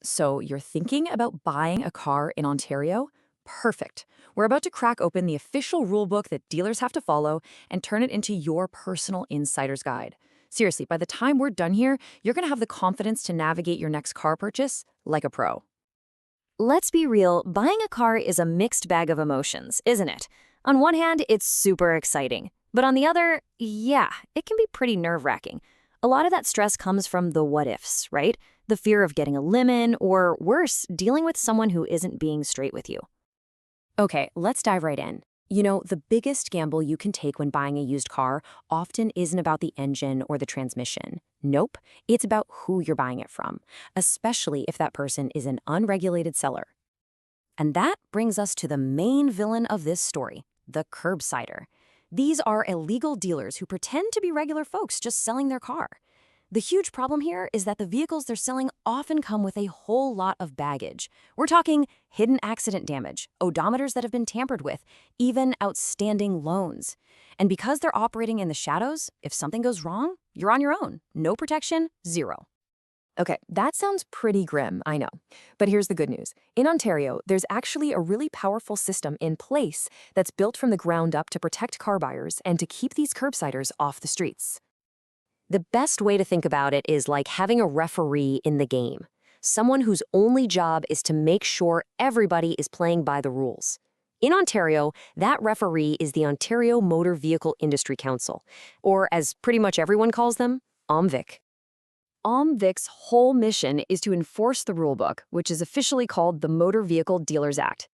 So you're thinking about buying a car in Ontario? Perfect. We're about to crack open the official rulebook that dealers have to follow and turn it into your personal insider's guide. Seriously, by the time we're done here, you're going to have the confidence to navigate your next car purchase like a pro. Let's be real, buying a car is a mixed bag of emotions, isn't it? On one hand, it's super exciting. But on the other, yeah, it can be pretty nerve-wracking. A lot of that stress comes from the what-ifs, right? The fear of getting a lemon, or worse, dealing with someone who isn't being straight with you. Okay, let's dive right in. The biggest gamble you can take when buying a used car often isn't about the engine or the transmission. Nope, it's about who you're buying it from, especially if that person is an unregulated seller. And that brings us to the main villain of this story, the curbsider. These are illegal dealers who pretend to be regular folks just selling their car. The huge problem here is that the vehicles they're selling often come with a whole lot of baggage. We're talking hidden accident damage, odometers that have been tampered with, even outstanding loans. And because they're operating in the shadows, if something goes wrong, you're on your own. No protection, zero. Okay, that sounds pretty grim, I know. But here's the good news. In Ontario, there's actually a really powerful system in place that's built from the ground up to protect car buyers and to keep these curbsiders off the streets. The best way to think about it is like having a referee in the game, someone whose only job is to make sure everybody is playing by the rules. In Ontario, that referee is the Ontario Motor Vehicle Industry Council, or as pretty much everyone calls them, OMVIC. OMVIC's whole mission is to enforce the rulebook, which is officially called the Motor Vehicle Dealers Act.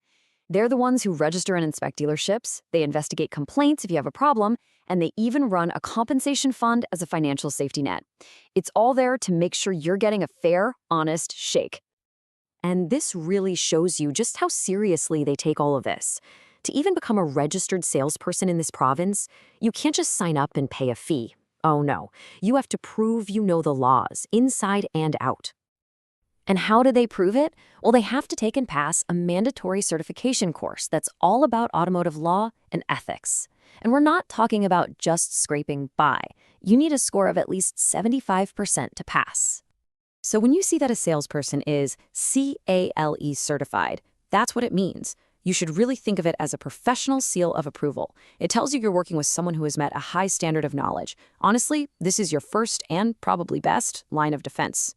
They're the ones who register and inspect dealerships, they investigate complaints if you have a problem, and they even run a compensation fund as a financial safety net. It's all there to make sure you're getting a fair, honest shake. And this really shows you just how seriously they take all of this. To even become a registered salesperson in this province, you can't just sign up and pay a fee. Oh no, you have to prove you know the laws, inside and out. And how do they prove it? Well, they have to take and pass a mandatory certification course that's all about automotive law and ethics. And we're not talking about just scraping by. You need a score of at least 75% to pass. So when you see that a salesperson is CALE certified, that's what it means. You should really think of it as a professional seal of approval. It tells you you're working with someone who has met a high standard of knowledge. Honestly, this is your first and probably best line of defense.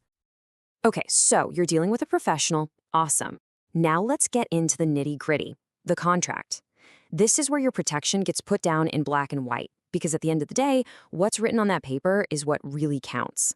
Okay, so you're dealing with a professional. Awesome. Now let's get into the nitty-gritty, the contract. This is where your protection gets put down in black and white, because at the end of the day, what's written on that paper is what really counts.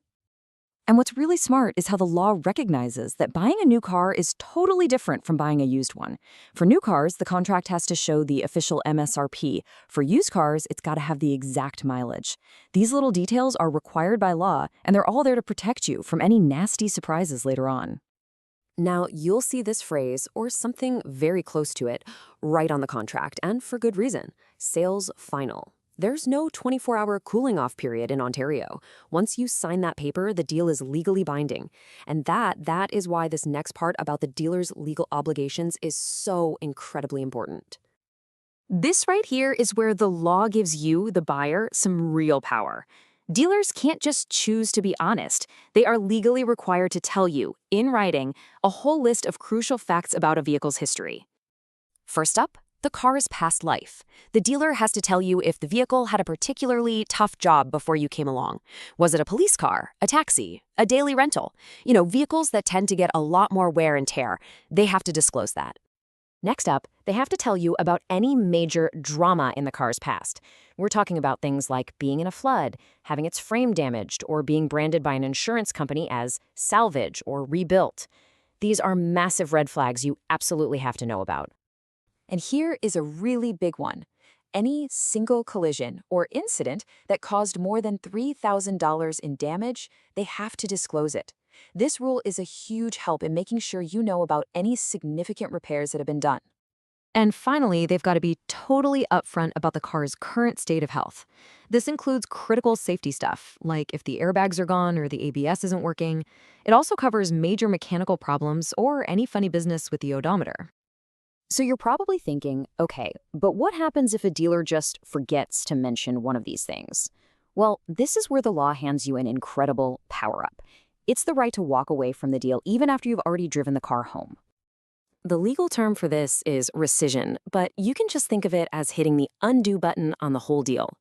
And what's really smart is how the law recognizes that buying a new car is totally different from buying a used one. For new cars, the contract has to show the official MSRP. For used cars, it's got to have the exact mileage. These little details are required by law, and they're all there to protect you from any nasty surprises later on. Now, you'll see this phrase, or something very close to it, right on the contract, and for good reason. Sales final. There's no 24-hour cooling-off period in Ontario. Once you sign that paper, the deal is legally binding. And that is why this next part about the dealer's legal obligations is so incredibly important. This right here is where the law gives you, the buyer, some real power. Dealers can't just choose to be honest. They are legally required to tell you, in writing, a whole list of crucial facts about a vehicle's history. First up, the car's past life. The dealer has to tell you if the vehicle had a particularly tough job before you came along. Was it a police car, a taxi, a daily rental? Vehicles that tend to get a lot more wear and tear. They have to disclose that. Next up, they have to tell you about any major drama in the car's past. We're talking about things like being in a flood, having its frame damaged, or being branded by an insurance company as salvage or rebuilt. These are massive red flags you absolutely have to know about. And here is a really big one. Any single collision or incident that caused more than $3,000 in damage, they have to disclose it. This rule is a huge help in making sure you know about any significant repairs that have been done. And finally, they've got to be totally upfront about the car's current state of health. This includes critical safety stuff, like if the airbags are gone or the ABS isn't working. It also covers major mechanical problems or any funny business with the odometer. So you're probably thinking, okay, but what happens if a dealer just forgets to mention one of these things? Well, this is where the law hands you an incredible power-up. It's the right to walk away from the deal even after you've already driven the car home. The legal term for this is rescission, but you can just think of it as hitting the undo button on the whole deal.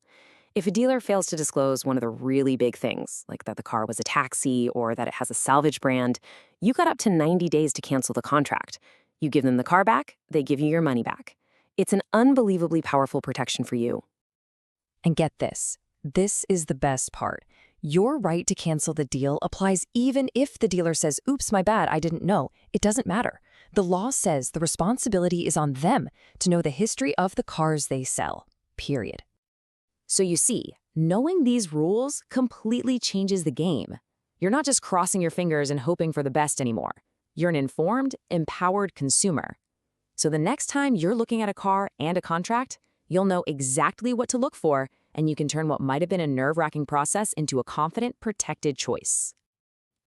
If a dealer fails to disclose one of the really big things, like that the car was a taxi or that it has a salvage brand, you got up to 90 days to cancel the contract. You give them the car back, they give you your money back. It's an unbelievably powerful protection for you. And get this. This is the best part. Your right to cancel the deal applies even if the dealer says, "Oops, my bad, I didn't know." It doesn't matter. The law says the responsibility is on them to know the history of the cars they sell, period. So you see, knowing these rules completely changes the game. You're not just crossing your fingers and hoping for the best anymore. You're an informed, empowered consumer. So the next time you're looking at a car and a contract, you'll know exactly what to look for, and you can turn what might have been a nerve-wracking process into a confident, protected choice.